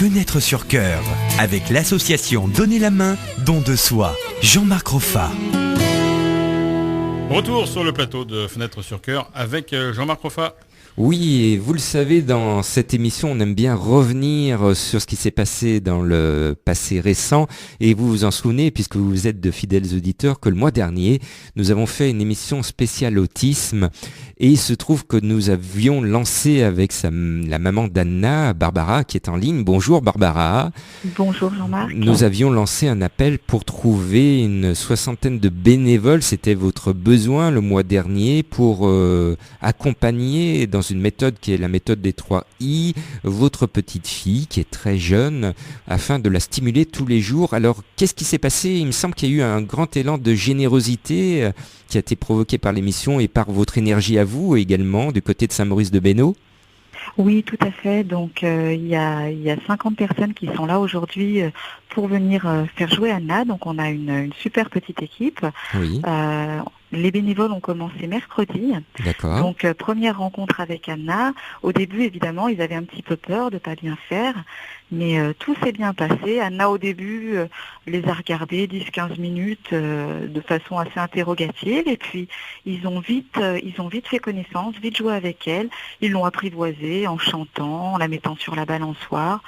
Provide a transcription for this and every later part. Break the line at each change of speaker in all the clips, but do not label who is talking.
Fenêtre sur cœur, avec l'association Donner la main, don de soi. Jean-Marc Roffa.
Retour sur le plateau de Fenêtre sur cœur avec Jean-Marc Roffa.
Oui, et vous le savez, dans cette émission, on aime bien revenir sur ce qui s'est passé dans le passé récent. Et vous vous en souvenez, puisque vous êtes de fidèles auditeurs, que le mois dernier, nous avons fait une émission spéciale autisme. Et il se trouve que nous avions lancé avec la maman d'Anna, Barbara, qui est en ligne. Bonjour Barbara.
Bonjour Jean-Marc.
Nous avions lancé un appel pour trouver une 60aine de bénévoles. C'était votre besoin le mois dernier pour accompagner dans une méthode qui est la méthode des 3 I, votre petite fille qui est très jeune, afin de la stimuler tous les jours. Alors, qu'est-ce qui s'est passé ? Il me semble qu'il y a eu un grand élan de générosité qui a été provoqué par l'émission et par votre énergie à vous également, du côté de Saint-Maurice-de-Bénaud.
Oui, tout à fait. Donc, il y a 50 personnes qui sont là aujourd'hui pour venir faire jouer Anna. Donc, on a une super petite équipe.
Oui.
Les bénévoles ont commencé mercredi.
D'accord.
Donc, première rencontre avec Anna. Au début, évidemment, ils avaient un petit peu peur de pas bien faire. Mais tout s'est bien passé. Anna, au début, les a regardés 10-15 minutes de façon assez interrogative. Et puis, ils ont vite fait connaissance, vite joué avec elle. Ils l'ont apprivoisée en chantant, en la mettant sur la balançoire.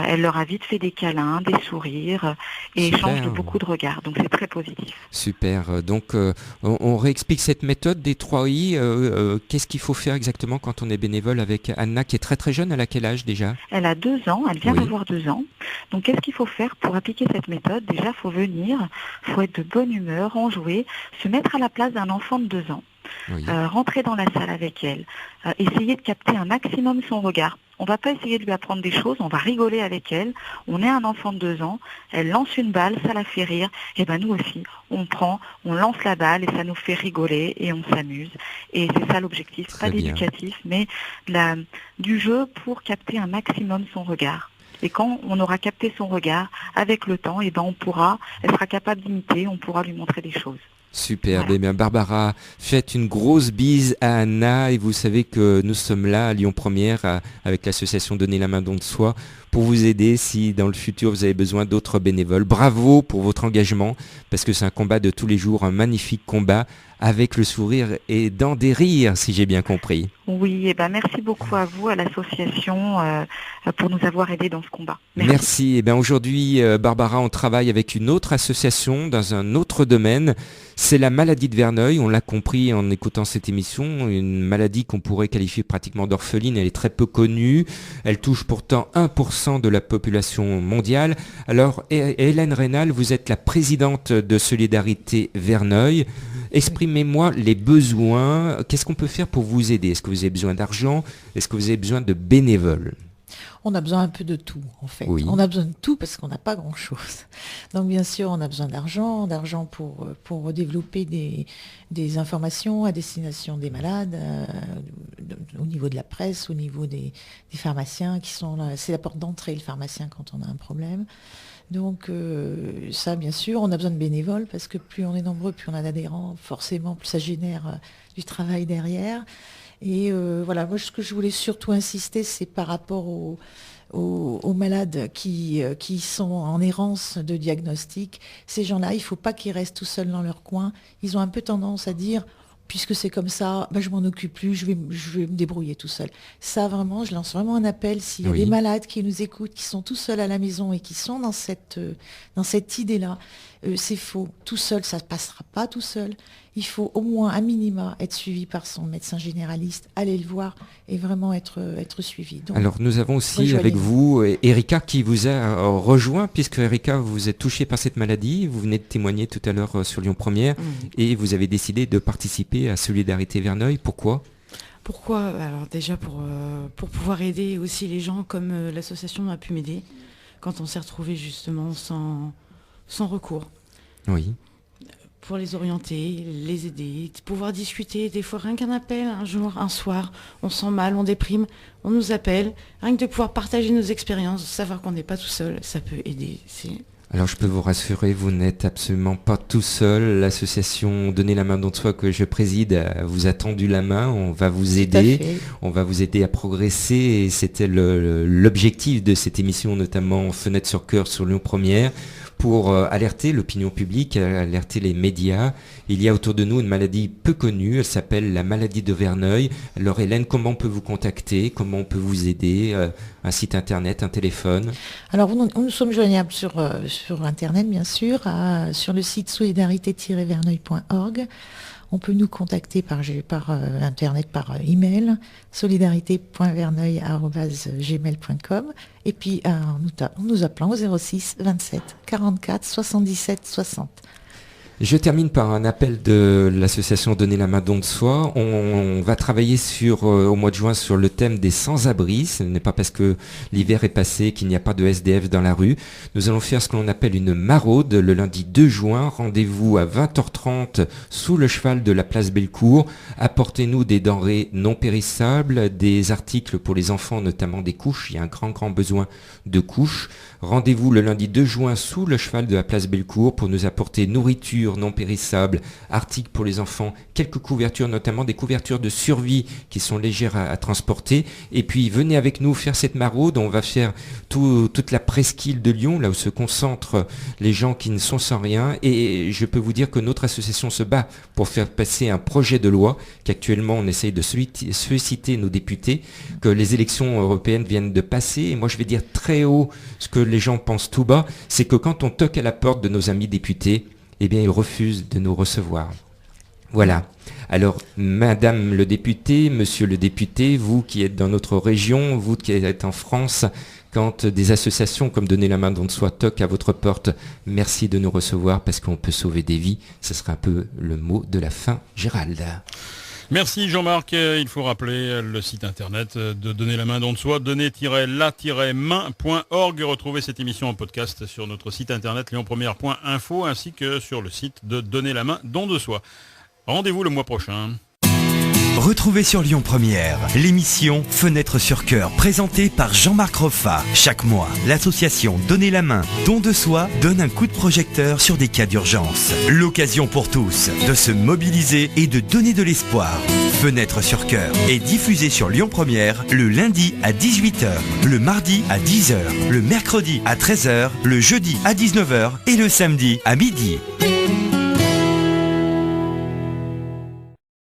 Elle leur a vite fait des câlins, des sourires et
Super.
échange de beaucoup de regards. Donc c'est très positif.
Super. Donc on réexplique cette méthode des 3 I. Qu'est-ce qu'il faut faire exactement quand on est bénévole avec Anna qui est très très jeune? Elle a quel âge déjà?
Elle a 2 ans, elle vient
Oui.
d'avoir 2 ans. Donc qu'est-ce qu'il faut faire pour appliquer cette méthode? Déjà, il faut venir, il faut être de bonne humeur, enjouer, se mettre à la place d'un enfant de 2 ans.
Oui.
Rentrer dans la salle avec elle, essayer de capter un maximum son regard. On va pas essayer de lui apprendre des choses, on va rigoler avec elle. On est un enfant de 2 ans, elle lance une balle, ça la fait rire. Et ben nous aussi, on lance la balle et ça nous fait rigoler et on s'amuse. Et c'est ça l'objectif,
Très
pas
bien.
d'éducatif, mais du jeu pour capter un maximum son regard. Et quand on aura capté son regard, avec le temps, et ben elle sera capable d'imiter, on pourra lui montrer des choses.
Superbe.
Voilà.
Eh bien, Barbara, faites une grosse bise à Anna et vous savez que nous sommes là à Lyon Première avec l'association Donner la main don de soi pour vous aider si dans le futur vous avez besoin d'autres bénévoles. Bravo pour votre engagement parce que c'est un combat de tous les jours, un magnifique combat avec le sourire et dans des rires si j'ai bien compris.
Oui, et ben merci beaucoup à vous, à l'association, pour nous avoir aidés dans ce combat.
Merci. Eh bien, aujourd'hui, Barbara, on travaille avec une autre association dans un autre domaine. C'est la maladie de Verneuil. On l'a compris en écoutant cette émission. Une maladie qu'on pourrait qualifier pratiquement d'orpheline. Elle est très peu connue. Elle touche pourtant 1% de la population mondiale. Alors, Hélène Rénal, vous êtes la présidente de Solidarité Verneuil. Exprimez-moi les besoins. Qu'est-ce qu'on peut faire pour vous aider? Est-ce que vous avez besoin d'argent? Est-ce que vous avez besoin de bénévoles?
On a besoin un peu de tout, en fait.
Oui.
On a besoin de tout parce qu'on n'a pas grand-chose. Donc, bien sûr, on a besoin d'argent pour développer des informations à destination des malades, au niveau de la presse, au niveau des pharmaciens qui sont là. C'est la porte d'entrée, le pharmacien, quand on a un problème. Donc, ça, bien sûr, on a besoin de bénévoles parce que plus on est nombreux, plus on a d'adhérents, forcément, plus ça génère du travail derrière. Et voilà, moi ce que je voulais surtout insister, c'est par rapport aux malades qui sont en errance de diagnostic. Ces gens-là, il ne faut pas qu'ils restent tout seuls dans leur coin. Ils ont un peu tendance à dire, puisque c'est comme ça, je m'en occupe plus, je vais me débrouiller tout seul. Ça vraiment, je lance vraiment un appel s'il y a
Oui.
des malades qui nous écoutent, qui sont tout seuls à la maison et qui sont dans cette idée-là. C'est faux. Tout seul, ça ne passera pas tout seul. Il faut au moins, à minima, être suivi par son médecin généraliste, aller le voir et vraiment être suivi. Donc,
Alors nous avons aussi
rejoignez-nous.
avec vous Erika qui vous a rejoint puisque Erika vous êtes touchée par cette maladie. Vous venez de témoigner tout à l'heure sur Lyon Première et vous avez décidé de participer à Solidarité Verneuil. Pourquoi?
Pourquoi? Alors déjà pour pouvoir aider aussi les gens comme l'association a pu m'aider quand on s'est retrouvé justement sans recours.
Oui.
Pour les orienter, les aider, pouvoir discuter, des fois rien qu'un appel, un jour, un soir, on sent mal, on déprime, on nous appelle, rien que de pouvoir partager nos expériences, savoir qu'on n'est pas tout seul, ça peut aider.
Alors je peux vous rassurer, vous n'êtes absolument pas tout seul. L'association Donner la main don de soi que je préside vous a tendu la main. On va vous aider, on va vous aider à progresser et c'était l'objectif de cette émission, notamment Fenêtre sur Cœur sur Lyon Première, pour alerter l'opinion publique, alerter les médias. Il y a autour de nous une maladie peu connue, elle s'appelle la maladie de Verneuil. Alors Hélène, comment on peut vous contacter? Comment on peut vous aider? Un site internet, un téléphone?
Alors nous sommes joignables sur internet bien sûr, sur le site solidarité-verneuil.org. On peut nous contacter par internet, par email, solidarité.verneuil@gmail.com et puis en nous appelant au 06 27 44 77 60.
Je termine par un appel de l'association Donner la main don de soi. On va travailler au mois de juin sur le thème des sans-abri. Ce n'est pas parce que l'hiver est passé qu'il n'y a pas de SDF dans la rue. Nous allons faire ce que l'on appelle une maraude le lundi 2 juin. Rendez-vous à 20h30 sous le cheval de la place Bellecour. Apportez-nous des denrées non périssables, des articles pour les enfants, notamment des couches. Il y a un grand besoin de couches. Rendez-vous le lundi 2 juin sous le cheval de la place Bellecour pour nous apporter nourriture non périssables, articles pour les enfants, quelques couvertures, notamment des couvertures de survie qui sont légères à transporter. Et puis venez avec nous faire cette maraude. On va faire toute la presqu'île de Lyon, là où se concentrent les gens qui ne sont sans rien. Et je peux vous dire que notre association se bat pour faire passer un projet de loi qu'actuellement on essaye de solliciter nos députés, que les élections européennes viennent de passer. Et moi je vais dire très haut ce que les gens pensent tout bas, c'est que quand on toque à la porte de nos amis députés, eh bien, ils refusent de nous recevoir. Voilà. Alors, Madame le député, Monsieur le député, vous qui êtes dans notre région, vous qui êtes en France, quand des associations comme Donner la main don de soi toquent à votre porte, merci de nous recevoir parce qu'on peut sauver des vies. Ce sera un peu le mot de la fin, Gérald.
Merci Jean-Marc. Il faut rappeler le site internet de Donner la main don de soi, donner-la-main.org. Retrouvez cette émission en podcast sur notre site internet lyonpremière.info ainsi que sur le site de Donner la main don de soi. Rendez-vous le mois prochain.
Retrouvez sur Lyon Première l'émission Fenêtre sur Cœur présentée par Jean-Marc Roffa. Chaque mois, l'association Donner la main don de soi donne un coup de projecteur sur des cas d'urgence. L'occasion pour tous de se mobiliser et de donner de l'espoir. Fenêtre sur Cœur est diffusée sur Lyon Première le lundi à 18h, le mardi à 10h, le mercredi à 13h, le jeudi à 19h et le samedi à midi.